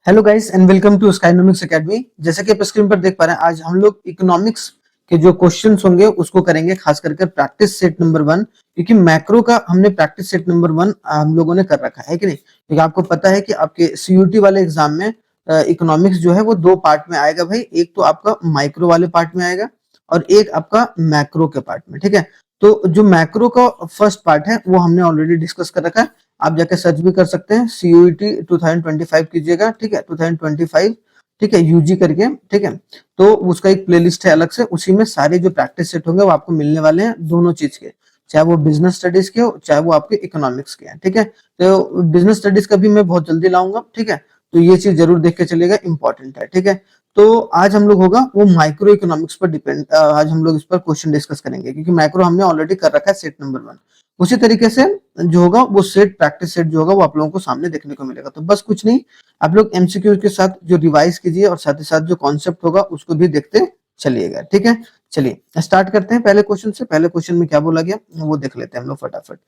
Hello guys and welcome to Skynomics academy. जैसा कि आप स्क्रीन पर देख पा रहे हैं, आज हम लोग इकोनॉमिक्स के जो क्वेश्चंस होंगे उसको करेंगे, खास करके प्रैक्टिस सेट नंबर 1। क्योंकि मैक्रो का हमने प्रैक्टिस सेट नंबर 1 हम लोगों ने कर रखा है कि नहीं। क्योंकि आपको पता है कि आपके सीयूटी वाले एग्जाम में इकोनॉमिक्स जो है वो दो पार्ट में आएगा भाई। एक तो आपका माइक्रो वाले पार्ट में आएगा और एक आपका मैक्रो के पार्ट में। ठीक है, तो जो मैक्रो का फर्स्ट पार्ट है वो हमने ऑलरेडी डिस्कस कर रखा है। आप जाके सर्च भी कर सकते हैं, सीयूईटी 2025 कीजिएगा। ठीक है, 2025, ठीक है, यूजी करके। ठीक है, तो उसका एक प्लेलिस्ट है अलग से, उसी में सारे जो प्रैक्टिस सेट होंगे वो आपको मिलने वाले हैं, दोनों चीज के, चाहे वो बिजनेस स्टडीज के हो चाहे वो आपके इकोनॉमिक्स के हैं। ठीक है, तो बिजनेस स्टडीज का भी मैं बहुत जल्दी लाऊंगा। ठीक है, तो ये चीज जरूर देख के चलिएगा, इंपॉर्टेंट है। ठीक है, तो आज हम लोग होगा वो माइक्रो इकोनॉमिक्स पर डिपेंड, आज हम लोग इस पर क्वेश्चन डिस्कस करेंगे, क्योंकि माइक्रो हमने ऑलरेडी कर रखा है सेट नंबर 1। उसी तरीके से जो होगा वो सेट, प्रैक्टिस सेट जो होगा वो आप लोगों को सामने देखने को मिलेगा। तो बस कुछ नहीं, आप लोग एमसीक्यू के साथ जो रिवाइज कीजिए और साथ ही साथ जो कॉन्सेप्ट होगा उसको भी देखते चलिएगा। ठीक है, चलिए स्टार्ट करते हैं पहले क्वेश्चन से। पहले क्वेश्चन में क्या बोला गया वो देख लेते हैं हम लोग फटाफट।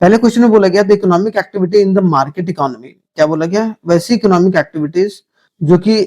पहले क्वेश्चन में बोला गया the economic activity in the market economy. क्या बोला गया? वैसी इकोनॉमिक एक्टिविटीज जो कि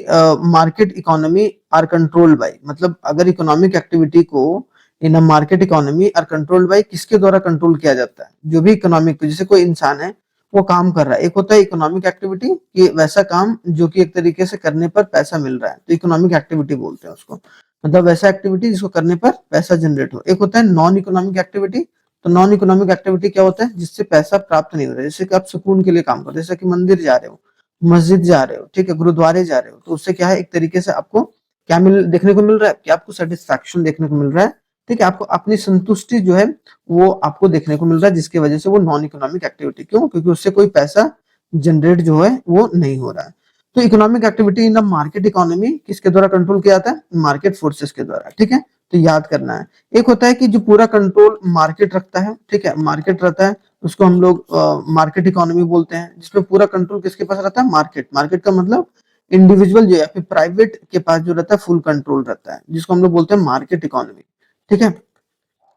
market economy are controlled by, मतलब अगर इकोनॉमिक एक्टिविटी को in a market economy are controlled by, किसके द्वारा कंट्रोल किया जाता है? जो भी इकोनॉमिक, जैसे कोई इंसान है वो काम कर रहा है, एक होता है इकोनॉमिक एक्टिविटी कि वैसा काम जो कि एक तरीके से करने पर पैसा मिल रहा है, तो इकोनॉमिक एक्टिविटी बोलते हैं उसको। मतलब वैसा एक्टिविटी जिसको करने पर पैसा जनरेट हो। एक होता है नॉन इकोनॉमिक एक्टिविटी। तो नॉन इकोनॉमिक एक्टिविटी क्या होता है? जिससे पैसा प्राप्त नहीं हो रहा है। जैसे कि आप सुकून के लिए काम करो, जैसे कि मंदिर जा रहे हो, मस्जिद जा रहे हो, ठीक है, गुरुद्वारे जा रहे हो, तो उससे क्या है, एक तरीके से आपको क्या मिल देखने को मिल रहा है कि आपको सेटिस्फैक्शन देखने को मिल रहा है। ठीक है, आपको अपनी संतुष्टि जो है वो आपको देखने को मिल रहा है, जिसकी वजह से वो नॉन इकोनॉमिक एक्टिविटी। क्यों? क्योंकि उससे कोई पैसा जनरेट जो है वो नहीं हो रहा है। तो economic activity in the market economy किसके द्वारा कंट्रोल किया जाता है? मार्केट फोर्सेस के द्वारा। ठीक है, तो याद करना है। एक होता है कि जो पूरा कंट्रोल मार्केट रखता है, ठीक है, मार्केट रहता है, उसको हम लोग मार्केट इकोनॉमी बोलते हैं, जिसमें पूरा कंट्रोल किसके पास रहता है? मार्केट। मार्केट का मतलब इंडिविजुअल जो है या फिर प्राइवेट के पास जो रहता है फुल कंट्रोल रहता है, जिसको हम लोग बोलते हैं मार्केट इकोनॉमी। ठीक है,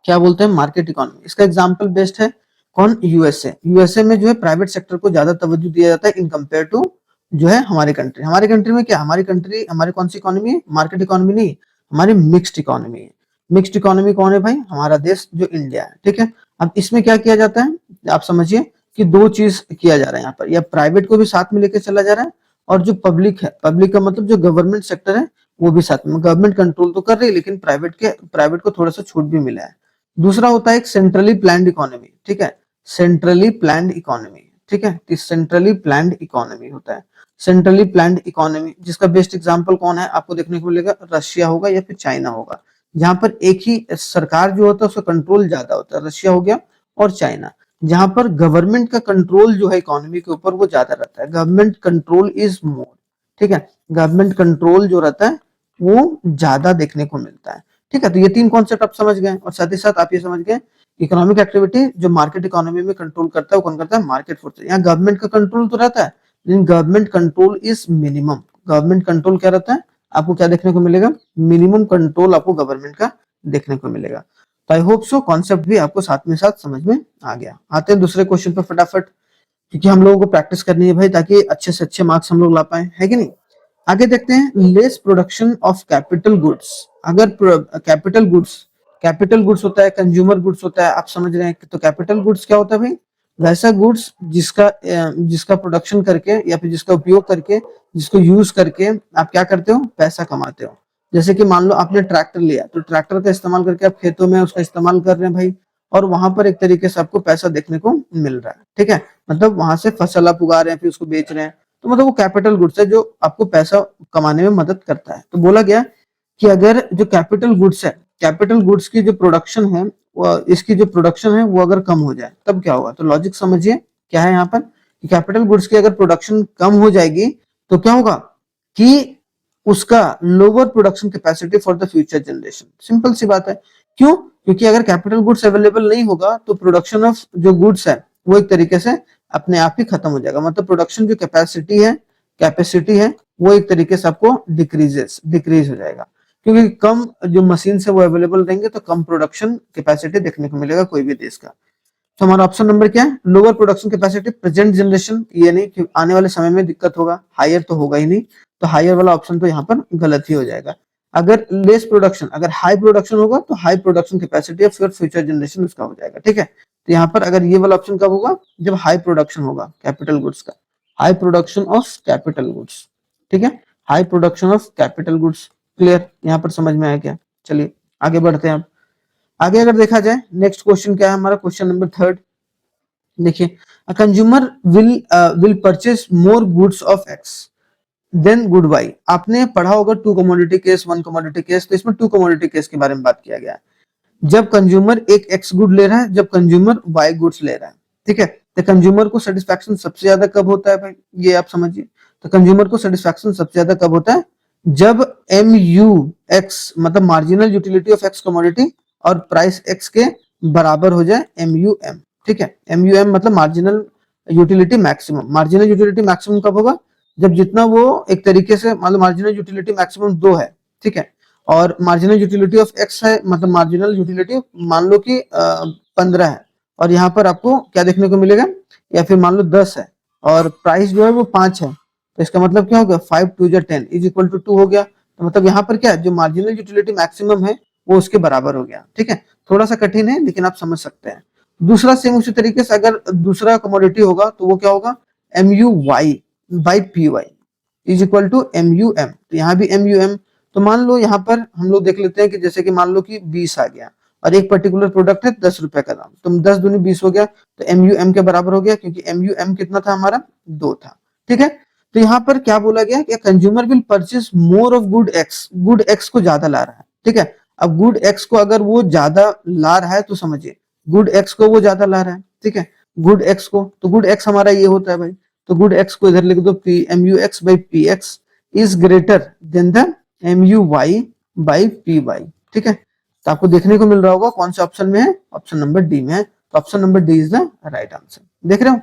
क्या बोलते हैं? Market economy. इसका एग्जांपल बेस्ट है कौन? यूएसए। यूएसए में जो है प्राइवेट सेक्टर को ज्यादा तवज्जो दिया जाता है इन कंपेयर टू जो है हमारे कंट्री। हमारे कंट्री में क्या, हमारी कंट्री, हमारी कौन सी इकोनॉमी है? मार्केट इकोनॉमी नहीं, हमारी मिक्स्ड इकोनॉमी है। मिक्स्ड इकोनॉमी कौन है भाई? हमारा देश जो इंडिया है। ठीक है, अब इसमें क्या किया जाता है, आप समझिए कि दो चीज किया जा रहा है यहाँ पर, या प्राइवेट को भी साथ में लेकर चला जा रहा है, और जो पब्लिक है, पब्लिक का मतलब जो गवर्नमेंट सेक्टर है वो भी साथ में। गवर्नमेंट कंट्रोल तो कर रही है, लेकिन प्राइवेट को थोड़ा सा छूट भी मिला है। दूसरा होता है एक सेंट्रली प्लान्ड इकोनॉमी। ठीक है, सेंट्रली प्लान्ड इकोनॉमी। ठीक है, सेंट्रली प्लान्ड इकोनॉमी होता है, सेंट्रली प्लान्ड इकोनॉमी, जिसका बेस्ट एग्जांपल कौन है आपको देखने को मिलेगा? रशिया होगा या फिर चाइना होगा, जहां पर एक ही सरकार जो होता है उसका कंट्रोल ज्यादा होता है। रशिया हो गया और चाइना, जहां पर गवर्नमेंट का कंट्रोल जो है इकोनॉमी के ऊपर वो ज्यादा रहता है। Government control is more. ठीक है, गवर्नमेंट कंट्रोल जो रहता है वो ज्यादा देखने को मिलता है। ठीक है, तो ये तीन कॉन्सेप्ट आप समझ गए, और साथ ही साथ आप ये समझ गए इकोनॉमिक एक्टिविटी जो मार्केट इकोनॉमी में कंट्रोल करता है वो कौन करता है? Market force. यहाँ गवर्नमेंट का कंट्रोल तो रहता है, लेकिन government control is minimum. Government control क्या रहता है? आपको क्या देखने को मिलेगा? मिनिमम कंट्रोल आपको गवर्नमेंट का देखने को मिलेगा। तो आई होप सो कॉन्सेप्ट भी आपको साथ में समझ में आ गया। आते हैं दूसरे क्वेश्चन पर फटाफट, क्योंकि हम लोगों को प्रैक्टिस करनी है भाई, ताकि अच्छे से अच्छे मार्क्स हम लोग ला पाए, है कि नहीं। आगे देखते हैं, less production of capital goods. अगर कैपिटल गुड्स होता है, कंज्यूमर गुड्स होता है, आप समझ रहे हैं। तो कैपिटल गुड्स क्या होता है भाई? वैसा गुड्स जिसका प्रोडक्शन करके या फिर जिसका उपयोग करके, जिसको यूज करके आप क्या करते हो? पैसा कमाते हो। जैसे कि मान लो आपने ट्रैक्टर लिया, तो ट्रैक्टर का इस्तेमाल करके आप खेतों में उसका इस्तेमाल कर रहे हैं भाई, और वहां पर एक तरीके से आपको पैसा देखने को मिल रहा है। ठीक है, मतलब वहां से फसल आप उगा रहे हैं फिर उसको बेच रहे हैं, तो मतलब वो कैपिटल गुड्स है जो आपको पैसा कमाने में मदद करता है। तो बोला गया कि अगर जो कैपिटल गुड्स है, कैपिटल गुड्स की जो प्रोडक्शन है, इसकी जो प्रोडक्शन है वो अगर कम हो जाए तब क्या होगा? तो लॉजिक समझिए क्या है यहाँ पर, कि कैपिटल गुड्स की अगर प्रोडक्शन कम हो जाएगी तो क्या होगा कि उसका lower production capacity for the future generation. Simple सी बात है। क्यों? क्योंकि अगर कैपिटल गुड्स अवेलेबल नहीं होगा तो प्रोडक्शन ऑफ जो गुड्स है वो एक तरीके से अपने आप ही खत्म हो जाएगा। मतलब प्रोडक्शन जो कैपेसिटी है वो एक तरीके से आपको डिक्रीज हो जाएगा, क्योंकि कम जो मशीन से वो अवेलेबल रहेंगे तो कम प्रोडक्शन कैपेसिटी देखने को मिलेगा कोई भी देश का। तो हमारा ऑप्शन नंबर क्या है, lower production capacity present generation, ये नहीं कि आने वाले समय में दिक्कत होगा, हायर तो होगा ही नहीं, तो हायर वाला ऑप्शन तो यहाँ पर गलत ही हो जाएगा। अगर लेस प्रोडक्शन, अगर हाई प्रोडक्शन होगा तो high production capacity of future generation उसका हो जाएगा, ठीक है। तो यहाँ पर अगर ये वाला ऑप्शन कब होगा, जब हाई प्रोडक्शन होगा कैपिटल गुड्स का, high production of capital goods, ठीक है, high production of capital goods. Clear, यहाँ पर समझ में आया क्या? चलिए आगे बढ़ते हैं। अब आगे अगर देखा जाए नेक्स्ट क्वेश्चन क्या है हमारा, क्वेश्चन नंबर थर्ड देखिए, a consumer will purchase more goods of X than good Y. आपने पढ़ा होगा two commodity case, one commodity case, तो इसमें टू कमोडिटी केस के बारे में बात किया गया है। जब कंज्यूमर एक एक्स गुड ले रहा है, जब कंज्यूमर वाई गुड्स ले रहा है, ठीक है, तो कंज्यूमर को सेटिस्फैक्शन सबसे ज्यादा कब होता है भाई, ये आप समझिए। तो कंज्यूमर को सेटिस्फैक्शन सबसे ज्यादा कब होता है, जब एम यू एक्स मतलब marginal utility of x commodity और प्राइस एक्स के बराबर हो जाए एम यू एम, ठीक है। एम यू एम मतलब marginal utility maximum. Marginal utility maximum कब होगा, जब जितना वो एक तरीके से मतलब मार्जिनल यूटिलिटी मैक्सिमम 2 है, ठीक है, और मार्जिनल यूटिलिटी ऑफ एक्स है, मतलब मार्जिनल यूटिलिटी मान लो कि 15 है, और यहाँ पर आपको क्या देखने को मिलेगा, या फिर मान लो 10 है और प्राइस जो है वो 5 है, तो इसका मतलब क्या हो गया, 5 2 जा 10 इज इक्वल टू 2 हो गया। तो मतलब यहाँ पर क्या है, जो मार्जिनल यूटिलिटी मैक्सिमम है वो उसके बराबर हो गया, ठीक है। थोड़ा सा कठिन है लेकिन आप समझ सकते हैं। दूसरा सेम उसी तरीके से अगर दूसरा कमोडिटी होगा तो वो क्या होगा, M U Y by P Y is equal to M U M. तो यहाँ भी एम यू एम। तो मान लो यहाँ पर हम लोग देख लेते हैं कि जैसे कि मान लो कि 20 आ गया और एक पर्टिकुलर प्रोडक्ट है 10 रुपए का दाम, तो 10 दूनी 20 हो गया, तो एम यू एम के बराबर हो गया, क्योंकि एम यू एम कितना था हमारा, 2 था, ठीक है। तो यहाँ पर क्या बोला गया कि consumer will purchase more of good x को ज्यादा ला रहा है, ठीक है। अब गुड एक्स को अगर वो ज्यादा ला रहा है तो समझिए गुड एक्स को वो ज्यादा ला रहा है, ठीक है, गुड एक्स को, तो गुड एक्स हमारा ये होता है भाई, तो गुड एक्स को इधर लिख दो, P M U X by P X is greater than the M U Y by P Y, ठीक है। तो आपको देखने को मिल रहा होगा कौन से ऑप्शन में है, ऑप्शन नंबर डी में है। तो option number D is the right answer. देख रहे हो,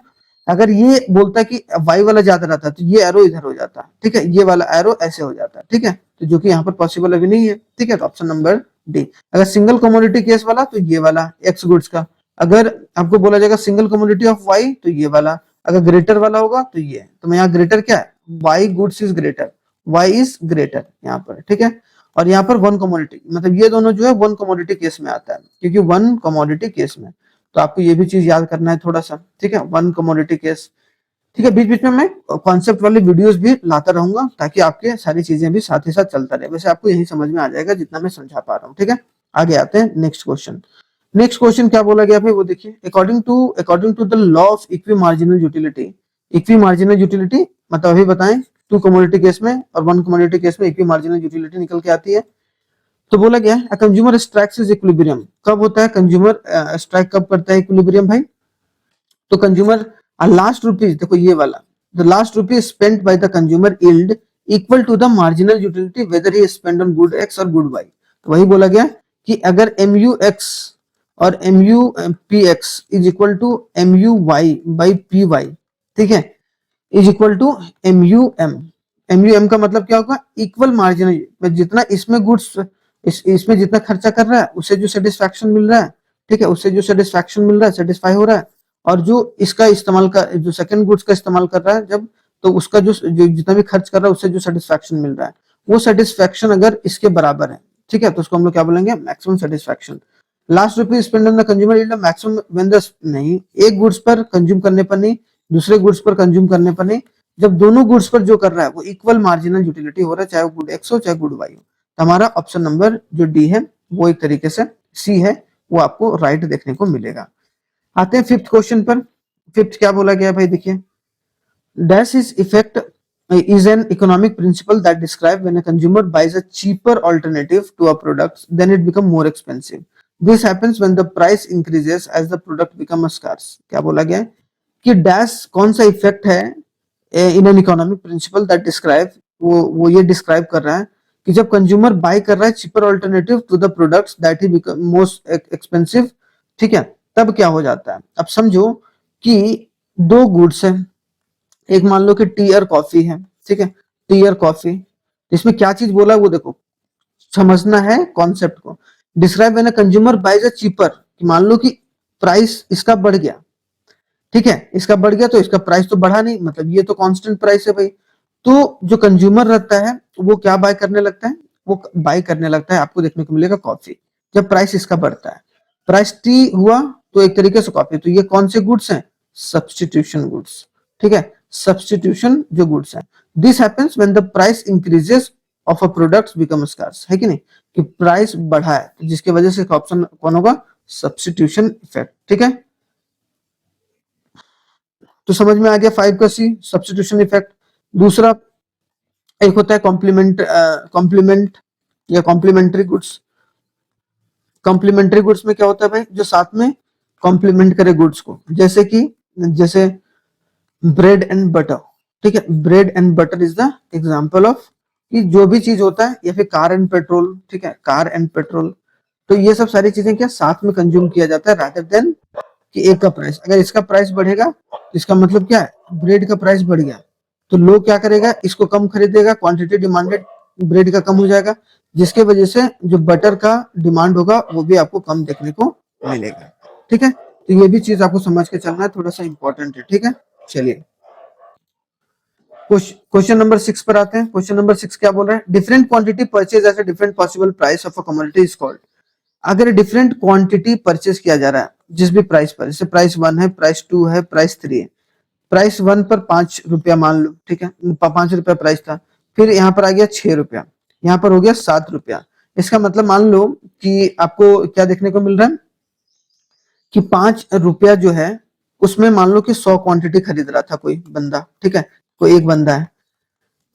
अगर ये बोलता कि वाई वाला ज्यादा रहता तो ये एरो इधर हो जाता, ठीक है, ये वाला एरो ऐसे हो जाता, ठीक है, तो जो कि यहाँ पर पॉसिबल अभी नहीं है, ठीक है। तो ऑप्शन नंबर डी। अगर सिंगल कमोडिटी केस वाला तो ये वाला एक्स गुड्स का, अगर आपको बोला जाएगा सिंगल कमोडिटी ऑफ वाई तो ये वाला, अगर ग्रेटर वाला होगा तो ये, तो मैं यहाँ ग्रेटर क्या है, Y goods is greater, Y is greater यहाँ पर, ठीक है। और यहाँ पर वन कमोडिटी मतलब ये दोनों जो है वन कमोडिटी केस में आता है, क्योंकि वन कमोडिटी केस में, तो आपको ये भी चीज याद करना है थोड़ा सा, ठीक है, वन कमोडिटी केस, ठीक है। बीच बीच में मैं कॉन्सेप्ट वाले वीडियोस भी लाता रहूंगा ताकि आपके सारी चीजें भी साथ ही साथ चलता रहे। वैसे आपको यही समझ में आ जाएगा जितना मैं समझा पा रहा हूँ, ठीक है। आगे आते हैं नेक्स्ट क्वेश्चन। नेक्स्ट क्वेश्चन क्या बोला गया भाई वो देखिए, according to the law of equi marginal utility. Equi marginal utility मतलब अभी बताएं, टू कमोडिटी केस में और वन कमोडिटी केस में इक्वी मार्जिनल यूटिलिटी निकल के आती है। तो बोला गया है कंज्यूमर स्ट्राइक्स इज इक्विलिब्रियम, कब होता है कंज्यूमर स्ट्राइक, कब करता है इक्विलिब्रियम भाई, तो कंज्यूमर लास्ट रुपीज, देखो ये वाला, the last rupees spent by the consumer yield equal to the marginal utility whether he spend on good X और गुड वाई। तो वही बोला गया कि अगर एम यू एक्स और M U P X is equal to M U Y by P Y, ठीक है, is equal to M U M. M U M का मतलब क्या होगा, इक्वल मार्जिनल, जितना इसमें गुड्स इसमें जितना खर्चा कर रहा है उससे जो सेटिस्फैक्शन मिल रहा है, ठीक है, उससे जो सेटिस्फैक्शन मिल रहा है, सेटिस्फाई हो रहा है, और जो इसका इस्तेमाल का जो सेकंड गुड्स का इस्तेमाल कर रहा है जब, तो उसका जो जितना भी खर्च कर रहा है उससे जो सेटिस्फैक्शन मिल रहा है वो सेटिस्फैक्शन अगर इसके बराबर है, ठीक है, तो उसको हम लोग क्या बोलेंगे, maximum satisfaction. Last rupees spend on the consumer yield maximum when the, नहीं, एक गुड्स पर कंज्यूम करने पर नहीं, दूसरे गुड्स पर कंज्यूम करने पर नहीं, जब दोनों गुड्स पर जो कर रहा है वो इक्वल मार्जिनल यूटिलिटी हो रहा है, चाहे वो गुड एक्स हो चाहे गुड वाई हो। तो हमारा ऑप्शन नंबर जो डी है वो एक तरीके से सी है, वो आपको राइट देखने को मिलेगा। आते हैं फिफ्थ क्वेश्चन पर। फिफ्थ क्या बोला गया भाई देखिए, dash is effect is an economic principle that describe when a consumer buys a cheaper alternative to a product then it become more expensive. This happens when the price increases as the product become scarce. क्या बोला गया है कि dash कौन सा effect है in an economic principal that describe, वो ये डिस्क्राइब कर रहा है कि जब कंज्यूमर बाय कर रहा है cheaper alternative to the products that he become most expensive, ठीक है, तब क्या हो जाता है। अब समझो कि दो गुड्स है, एक मान लो कि टी और कॉफी है, ठीक है, टी और कॉफी, इसमें क्या चीज बोला है वो देखो, समझना है कॉन्सेप्ट को। Describe when a consumer buys a cheaper, मान लो कि प्राइस इसका बढ़ गया, ठीक है, इसका बढ़ गया तो इसका प्राइस तो बढ़ा नहीं, मतलब ये तो कांस्टेंट प्राइस है भाई। तो जो कंज्यूमर रहता है वो क्या बाय करने लगता है, वो बाय करने लगता है, आपको देखने को मिलेगा कॉफी, जब प्राइस इसका बढ़ता है। प्राइस टी हुआ तो एक तरीके से कॉफी, तो ये कौन से गुड्स हैं, सब्स्टिट्यूशन गुड्स, ठीक है, सब्स्टिट्यूशन जो गुड्स हैं। This happens when the price increases of a product become scarce, है कि नहीं, कि प्राइस बढ़ा है, तो जिसकी वजह से ऑप्शन कौन होगा, सब्स्टिट्यूशन इफेक्ट, ठीक है। तो समझ में आ गया 5 का सी, सब्स्टिट्यूशन इफेक्ट। दूसरा एक होता है कॉम्प्लीमेंट या कॉम्प्लीमेंट्री गुड्स। कॉम्प्लीमेंट्री गुड्स में क्या होता है भाई, जो साथ में कॉम्प्लीमेंट करे गुड्स को, जैसे ब्रेड एंड बटर, ठीक है, bread and butter is the example of कि जो भी चीज होता है, या फिर कार एंड पेट्रोल, ठीक है, कार एंड पेट्रोल, तो ये सब सारी चीजें क्या साथ में कंज्यूम किया जाता है रादर देन कि एक का प्राइस। अगर इसका प्राइस बढ़ेगा तो इसका मतलब क्या है, ब्रेड का प्राइस बढ़ गया, तो लोग क्या करेगा, इसको कम खरीदेगा, क्वांटिटी डिमांडेड ब्रेड का कम हो जाएगा, जिसके वजह से जो बटर का डिमांड होगा वो भी आपको कम देखने को मिलेगा, ठीक है। तो ये भी चीज आपको समझ के चलना है, थोड़ा सा इंपॉर्टेंट है, ठीक है। चलिए क्वेश्चन नंबर 6 पर आते हैं। क्वेश्चन नंबर 6 क्या बोल रहा है, different quantity purchase at a different possible price of a commodity is called. अगर डिफरेंट क्वांटिटी परचेज किया जा रहा है जिस भी प्राइस पर, जैसे प्राइस 1 है, प्राइस 2 है, प्राइस 3 है। प्राइस 1 पर 5 रुपया मान लो, ठीक है, 5 रुपया प्राइस था, फिर यहाँ पर आ गया 6 रुपया, यहाँ पर हो गया 7 रुपया। इसका मतलब मान लो कि आपको क्या देखने को मिल रहा है कि 5 रुपया जो है उसमें मान लो कि 100 क्वांटिटी खरीद रहा था कोई बंदा, ठीक है, कोई एक बंदा है,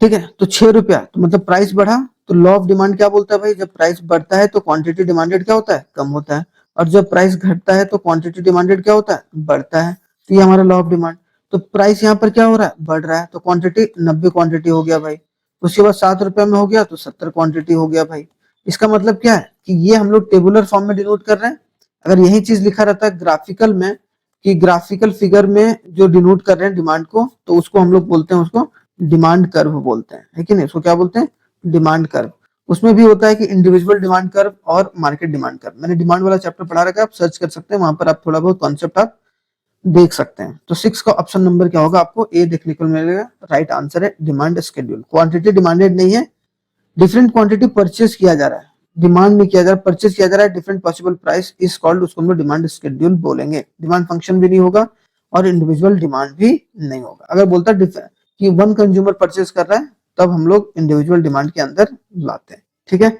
ठीक है, तो 6 रुपया, तो मतलब प्राइस बढ़ा। तो लॉ ऑफ डिमांड क्या बोलता है भाई, जब प्राइस बढ़ता है तो क्वांटिटी डिमांडेड क्या होता है, कम होता है, और जब प्राइस घटता है तो क्वांटिटी डिमांडेड क्या होता है, बढ़ता है। तो ये हमारा लॉ ऑफ डिमांड। तो प्राइस यहाँ पर क्या हो रहा है, बढ़ रहा है, तो क्वांटिटी 90 क्वांटिटी हो गया भाई। उसके बाद 7 रुपया में हो गया तो 70 क्वांटिटी हो गया भाई। इसका मतलब क्या है कि ये हम लोग टेबुलर फॉर्म में डिनोट कर रहे हैं। अगर यही चीज लिखा रहता है ग्राफिकल में, कि ग्राफिकल फिगर में जो डिनोट कर रहे हैं डिमांड को, तो उसको हम लोग बोलते हैं, उसको डिमांड कर्व बोलते हैं, है कि नहीं, इसको क्या बोलते हैं, डिमांड कर्व। उसमें भी होता है कि इंडिविजुअल डिमांड कर्व और मार्केट डिमांड कर्व। मैंने डिमांड वाला चैप्टर पढ़ा रखा है, आप सर्च कर सकते हैं, वहां पर आप थोड़ा बहुत कॉन्सेप्ट आप देख सकते हैं। तो 6 का ऑप्शन नंबर क्या होगा, आपको ए देखने को मिलेगा। राइट आंसर है डिमांड शेड्यूल। क्वांटिटी डिमांडेड नहीं है, डिफरेंट क्वांटिटी परचेज किया जा रहा है, डिमांड नहीं किया जा रहा, परचेज किया जा रहा है, different possible price is called, उसको हम लोग डिमांड शेड्यूल बोलेंगे। डिमांड फंक्शन भी नहीं होगा और इंडिविजुअल डिमांड भी नहीं होगा। अगर बोलता कि वन कंज्यूमर परचेज कर रहा है, तब हम लोग इंडिविजुअल डिमांड के अंदर लाते हैं, ठीक है।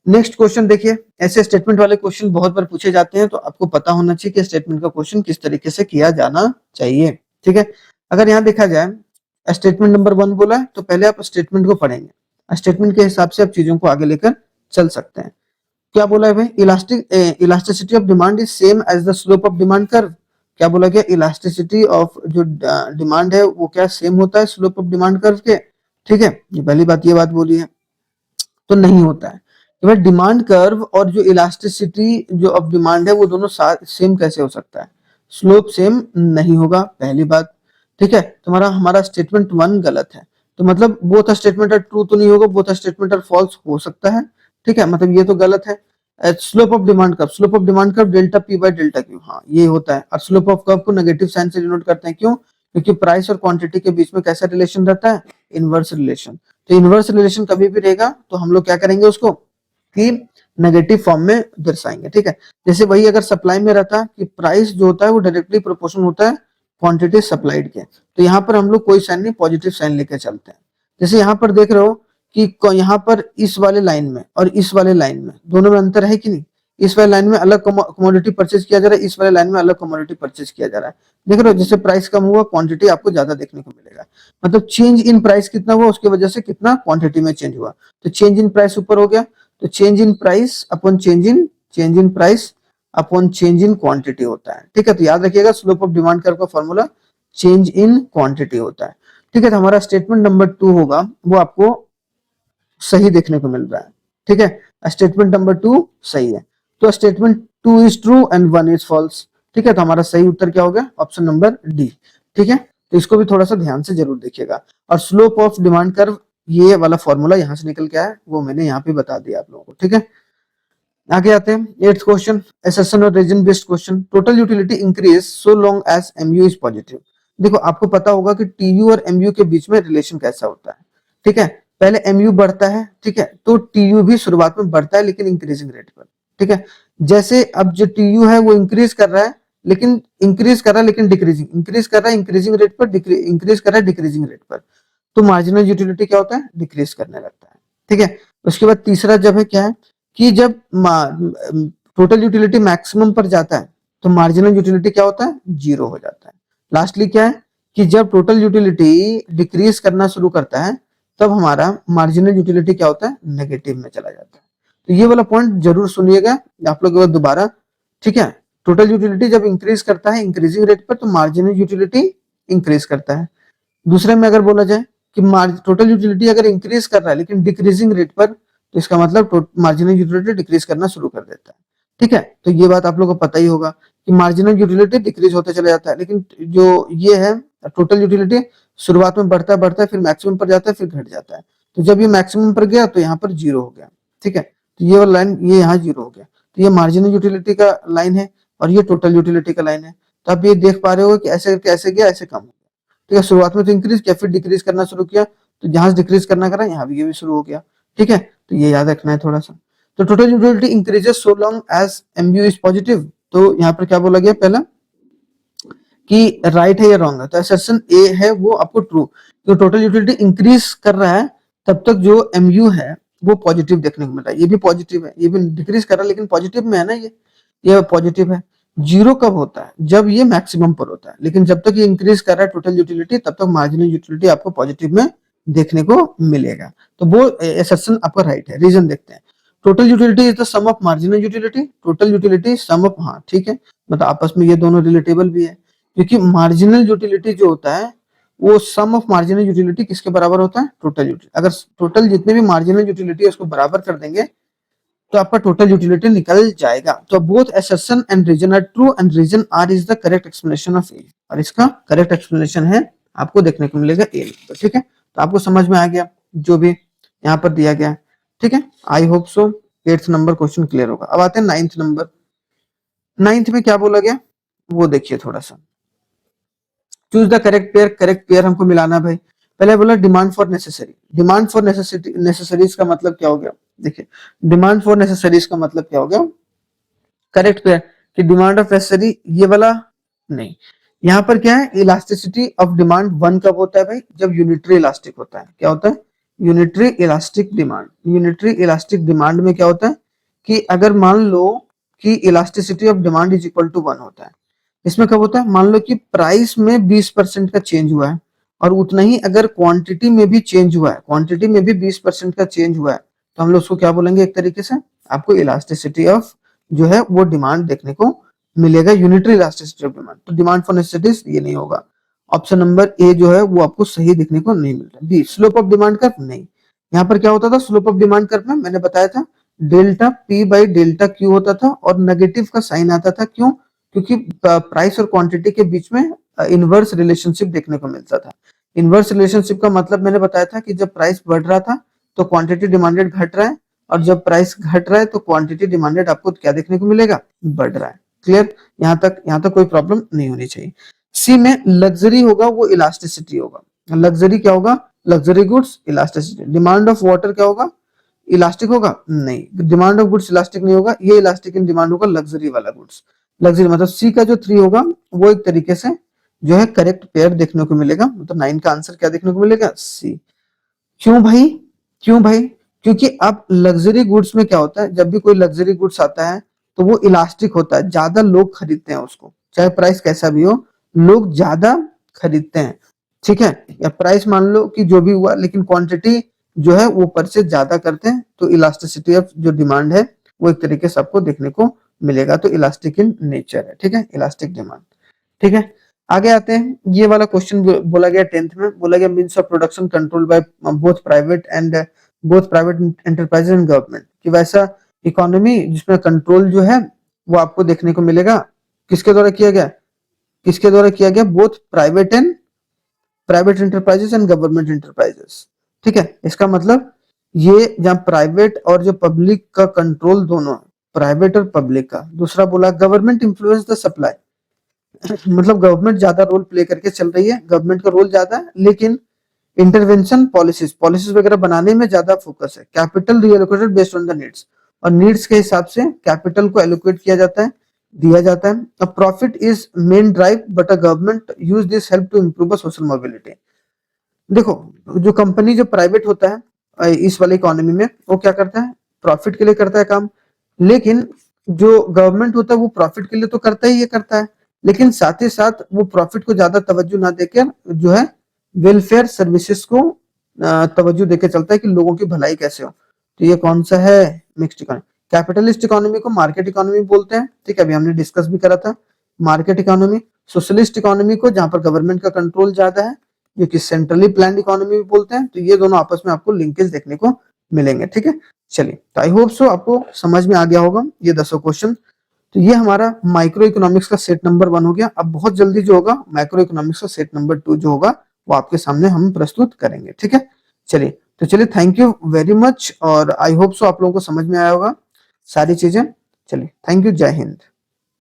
नेक्स्ट क्वेश्चन देखिए, ऐसे स्टेटमेंट वाले क्वेश्चन बहुत बार पूछे जाते हैं, तो आपको पता होना चाहिए कि स्टेटमेंट का क्वेश्चन किस तरीके से किया जाना चाहिए, ठीक है। अगर यहाँ देखा जाए स्टेटमेंट नंबर 1 बोला है, तो पहले आप स्टेटमेंट को पढ़ेंगे, स्टेटमेंट के हिसाब से आप चीजों को आगे लेकर चल सकते हैं। क्या बोला है भाई, elasticity of demand is same as the slope of demand curve. क्या बोला गया, इलास्टिसिटी ऑफ जो डिमांड है वो क्या सेम होता है स्लोप ऑफ डिमांड कर्व के, ठीक है। ये पहली बात, ये बात बोली है, तो नहीं होता है। तो भाई डिमांड कर्व और जो इलास्टिसिटी जो ऑफ डिमांड है वो दोनों सेम कैसे हो सकता है, स्लोप सेम नहीं होगा, पहली बात, ठीक है। तुम्हारा हमारा स्टेटमेंट 1 गलत है, तो मतलब बोथ स्टेटमेंट आर ट्रू तो नहीं होगा, बोथ स्टेटमेंट आर फॉल्स हो सकता है, ठीक है, मतलब ये तो गलत है। Slope of demand curve, slope of demand curve delta P by delta Q, हाँ ये होता है। और स्लोप ऑफ कर्व को नेगेटिव साइन से डिनोट करते हैं, क्यों, क्योंकि प्राइस और क्वांटिटी के बीच में कैसा रिलेशन रहता है, इनवर्स रिलेशन। तो इनवर्स रिलेशन कभी भी रहेगा तो हम लोग क्या करेंगे उसको कि नेगेटिव फॉर्म में दर्शाएंगे, ठीक है। जैसे वही अगर सप्लाई में रहता कि प्राइस जो होता है वो डायरेक्टली प्रोपोर्शनल होता है क्वांटिटी सप्लाइड के, तो यहाँ पर हम लोग कोई साइन नहीं, पॉजिटिव साइन लेके चलते हैं। जैसे यहाँ पर देख रहे हो कि यहाँ पर इस वाले लाइन में और इस वाले लाइन में दोनों में अंतर है कि नहीं, इस वाले लाइन में अलग कमोडिटी परचेज किया जा रहा है, इस वाले लाइन में अलग कमोडिटी परचेज किया जा रहा है। देख रहे हो, जैसे प्राइस कम हुआ क्वांटिटी आपको ज्यादा देखने को मिलेगा, मतलब चेंज इन प्राइस कितना हुआ उसकी वजह से कितना क्वांटिटी में चेंज हुआ। तो चेंज इन प्राइस ऊपर हो गया, तो change in price upon change in price upon change in quantity होता है, ठीक है। तो याद रखिएगा स्लोप ऑफ डिमांड कर्व का फॉर्मूला चेंज इन क्वांटिटी होता है, ठीक है। तो हमारा स्टेटमेंट नंबर 2 होगा वो आपको सही देखने को मिल रहा है, ठीक है। स्टेटमेंट नंबर 2 सही है, तो statement 2 is true and 1 is false, ठीक है। तो हमारा सही उत्तर क्या हो गया, ऑप्शन नंबर डी, ठीक है। तो इसको भी थोड़ा सा ध्यान से जरूर देखिएगा। और स्लोप ऑफ डिमांड कर्व ये वाला फॉर्मूला यहाँ से निकल के आया, वो मैंने यहाँ पे बता दिया आप लोगों को, ठीक है। आगे आते हैं 8th क्वेश्चन, असर्शन और reason based question. Total utility increase so long as MU is positive. देखो आपको पता होगा कि टीयू और एमयू के बीच में रिलेशन कैसा होता है, ठीक है। पहले एमयू बढ़ता है, ठीक है, तो टीयू भी शुरुआत में बढ़ता है लेकिन इंक्रीजिंग रेट पर, ठीक है। जैसे अब जो टीयू है वो इंक्रीज कर रहा है, लेकिन इंक्रीज कर रहा है लेकिन डिक्रीजिंग, इंक्रीज कर रहा है इंक्रीजिंग रेट पर, इंक्रीज कर रहा है डिक्रीजिंग रेट पर, तो मार्जिनल यूटिलिटी क्या होता है, डिक्रीज करने लगता है, ठीक है। उसके बाद तीसरा जब है क्या है कि जब टोटल यूटिलिटी मैक्सिमम पर जाता है तो मार्जिनल यूटिलिटी क्या होता है, जीरो हो जाता है। लास्टली क्या है कि जब टोटल यूटिलिटी डिक्रीज करना शुरू करता है तब हमारा मार्जिनल यूटिलिटी क्या होता है, नेगेटिव में चला जाता है। तो ये वाला पॉइंट जरूर सुनिएगा आप लोग दोबारा, ठीक है। टोटल यूटिलिटी जब इंक्रीज करता है इंक्रीजिंग रेट पर तो मार्जिनल यूटिलिटी इंक्रीज करता है। दूसरे में अगर बोला जाए कि टोटल यूटिलिटी अगर इंक्रीज कर रहा है लेकिन डिक्रीजिंग रेट पर, तो इसका मतलब मार्जिनल यूटिलिटी डिक्रीज करना शुरू कर देता है, ठीक है। तो ये बात आप लोगों को पता ही होगा कि मार्जिनल यूटिलिटी डिक्रीज होते चला जाता है, लेकिन जो ये है टोटल यूटिलिटी शुरुआत में बढ़ता बढ़ता है फिर मैक्सिमम पर जाता है फिर घट जाता है। तो जब ये मैक्सिमम पर गया तो यहाँ पर जीरो हो गया, ठीक है। तो ये वाला लाइन ये यहाँ जीरो हो गया, तो ये मार्जिनल यूटिलिटी का लाइन है और ये टोटल यूटिलिटी का लाइन है। तो आप ये देख पा रहे हो कि ऐसे करके ऐसे गया ऐसे कम हो गया, ठीक है। शुरुआत में तो इंक्रीज किया फिर डिक्रीज करना शुरू किया, तो जहां से डिक्रीज करना करा यहाँ भी ये भी शुरू हो गया, ठीक है। तो ये याद रखना है थोड़ा सा। तो total utility increases so long as MU is positive. तो यहाँ पर क्या बोला गया पहला कि राइट है या रॉन्ग है, तो असर्शन ए है वो आपको ट्रू। तो टोटल यूटिलिटी इंक्रीज कर रहा है तब तक जो एमयू है वो पॉजिटिव देखने को मिल रहा है, ये भी पॉजिटिव है, ये भी डिक्रीज कर रहा है लेकिन पॉजिटिव में है ना, ये पॉजिटिव है। जीरो कब होता है, जब ये मैक्सिमम पर होता है, लेकिन जब तक ये इंक्रीज कर रहा है टोटल यूटिलिटी तब तक मार्जिनल यूटिलिटी आपको पॉजिटिव में देखने को मिलेगा। तो वो असर्शन आपका राइट है। रीजन देखते हैं, total utility is the sum of marginal utility. Total utility sum of, हाँ ठीक है, मतलब आपस में ये दोनों रिलेटेबल भी है, क्योंकि मार्जिनल यूटिलिटी जो होता है वो सम ऑफ मार्जिनल यूटिलिटी किसके बराबर होता है, टोटल यूटिलिटी। अगर टोटल जितने भी मार्जिनल यूटिलिटी है उसको बराबर कर देंगे तो आपका टोटल यूटिलिटी निकल जाएगा। तो both assertion and reason are true and reason R is the correct explanation of A, और इसका करेक्ट एक्सप्लेनेशन है आपको देखने को मिलेगा ए, तो ठीक है। तो आपको समझ में आ गया जो भी यहाँ पर दिया गया है, ठीक है। I hope so 8th number question clear होगा। अब आते हैं 9th नंबर। 9th में क्या बोला गया वो देखिए थोड़ा सा, choose the correct pair. Correct pair हमको मिलाना भाई। पहले बोला demand for necessary. Demand for necessity, necessaries का मतलब क्या हो गया, देखिए डिमांड फॉर नेसेसरीज का मतलब क्या हो गया, करेक्ट पेयर कि डिमांड ऑफ नेसेसरी ये वाला नहीं। यहाँ पर क्या है, इलास्टिसिटी ऑफ डिमांड 1 कब होता है भाई, जब यूनिटरी इलास्टिक होता है। क्या होता है, unitary elastic demand. Unitary elastic demand में क्या होता है कि अगर मान लो कि elasticity of demand is equal to 1 होता है, इसमें कब होता है, मान लो कि प्राइस में 20% का चेंज हुआ है और उतना ही अगर क्वांटिटी में भी चेंज हुआ है, क्वांटिटी में भी 20% का चेंज हुआ है, तो हम लोग उसको क्या बोलेंगे, एक तरीके से आपको इलास्टिसिटी ऑफ जो है वो डिमांड देखने को मिलेगा, यूनिटरी इलास्टिसिटी ऑफ डिमांड। तो डिमांड फॉर नेसेसिटीज ये नहीं होगा। ऑप्शन नंबर ए जो है वो आपको सही देखने को नहीं मिल रहा। Be slope of demand curve, नहीं। यहाँ पर क्या होता था स्लोप ऑफ डिमांड कर्व में, मैंने बताया था delta P by delta Q होता था और नेगेटिव का साइन आता था। क्यों, क्योंकि प्राइस और क्वांटिटी के बीच में इनवर्स रिलेशनशिप देखने को मिलता था। इनवर्स रिलेशनशिप का मतलब मैंने बताया था कि जब प्राइस बढ़ रहा था तो क्वांटिटी डिमांडेड घट रहा है, और जब प्राइस घट रहा है तो क्वांटिटी डिमांडेड आपको क्या देखने को मिलेगा, बढ़ रहा है। क्लियर, यहाँ तक कोई प्रॉब्लम नहीं होनी चाहिए। सी में लग्जरी होगा वो इलास्टिसिटी होगा। लग्जरी क्या होगा, luxury goods elasticity. Demand of water क्या होगा, इलास्टिक होगा, नहीं। डिमांड ऑफ गुड्स इलास्टिक नहीं होगा, ये इलास्टिक इन डिमांड होगा लग्जरी वाला गुड्स। लग्जरी मतलब सी का जो 3 होगा वो एक तरीके से जो है करेक्ट पेयर देखने को मिलेगा। मतलब 9 का आंसर क्या देखने को मिलेगा, सी। क्यों भाई, क्यों भाई, क्योंकि अब लग्जरी गुड्स में क्या होता है, जब भी कोई लग्जरी गुड्स आता है तो वो इलास्टिक होता है, ज्यादा लोग खरीदते हैं उसको, चाहे प्राइस कैसा भी हो, लोग ज्यादा खरीदते हैं, ठीक है। या प्राइस मान लो कि जो भी हुआ लेकिन क्वांटिटी जो है वो परचेज ज्यादा करते हैं, तो इलास्टिसिटी ऑफ जो डिमांड है वो एक तरीके से आपको देखने को मिलेगा। तो इलास्टिक इन नेचर है, ठीक है, इलास्टिक डिमांड, ठीक है। आगे आते हैं, ये वाला क्वेश्चन बोला गया 10th में, बोला गया means of production control by both private enterprises and government, कि वैसा इकोनॉमी जिसमें कंट्रोल जो है वो आपको देखने को मिलेगा किसके द्वारा किया गया, किसके द्वारा किया गया, both private enterprises and government enterprises, ठीक है। इसका मतलब ये जहां प्राइवेट और जो पब्लिक का कंट्रोल दोनों है, प्राइवेट और पब्लिक का। दूसरा बोला गवर्नमेंट इन्फ्लुएंस द सप्लाई, मतलब गवर्नमेंट ज्यादा रोल प्ले करके चल रही है, गवर्नमेंट का रोल ज्यादा है, लेकिन इंटरवेंशन पॉलिसीज पॉलिसीज वगैरह बनाने में ज्यादा फोकस है। Capital reallocated based on the needs, और नीड्स के हिसाब से कैपिटल को एलोकेट किया जाता है, दिया जाता है। अब profit is main drive but a government use this help to improve social mobility. देखो, जो कंपनी जो प्राइवेट होता है इस वाले इकोनॉमी में, वो क्या करता है, प्रॉफिट के लिए करता है काम, लेकिन जो गवर्नमेंट होता है वो प्रॉफिट के लिए तो करता ही ये करता है, लेकिन साथ ही साथ वो प्रॉफिट को ज्यादा तवज्जो ना देकर जो है वेलफेयर सर्विसेज को तवज्जो देके चलता है कि लोगों की भलाई कैसे हो। तो ये कौन सा है, मिक्स्ड इकोनॉमी। कैपिटलिस्ट इकोनॉमी को मार्केट इकोनॉमी बोलते हैं, ठीक है, अभी हमने डिस्कस भी करा था मार्केट इकोनॉमी। सोशलिस्ट इकोनॉमी को जहां पर गवर्नमेंट का कंट्रोल ज्यादा है, जो कि सेंट्रली प्लान्ड इकोनॉमी भी बोलते हैं। तो ये दोनों आपस में आपको लिंकेज देखने को मिलेंगे, ठीक है। चलिए, तो आई होप सो आपको समझ में आ गया होगा ये 10 क्वेश्चन। तो ये हमारा माइक्रो इकोनॉमिक्स का सेट नंबर 1 हो गया। अब बहुत जल्दी जो होगा माइक्रो इकोनॉमिक्स का सेट नंबर 2 जो होगा वो आपके सामने हम प्रस्तुत करेंगे, ठीक है। चलिए, तो चलिए, थैंक यू वेरी मच, और आई होप सो आप लोगों को समझ में आया होगा सारी चीजें। चलिए, थैंक यू, जय हिंद।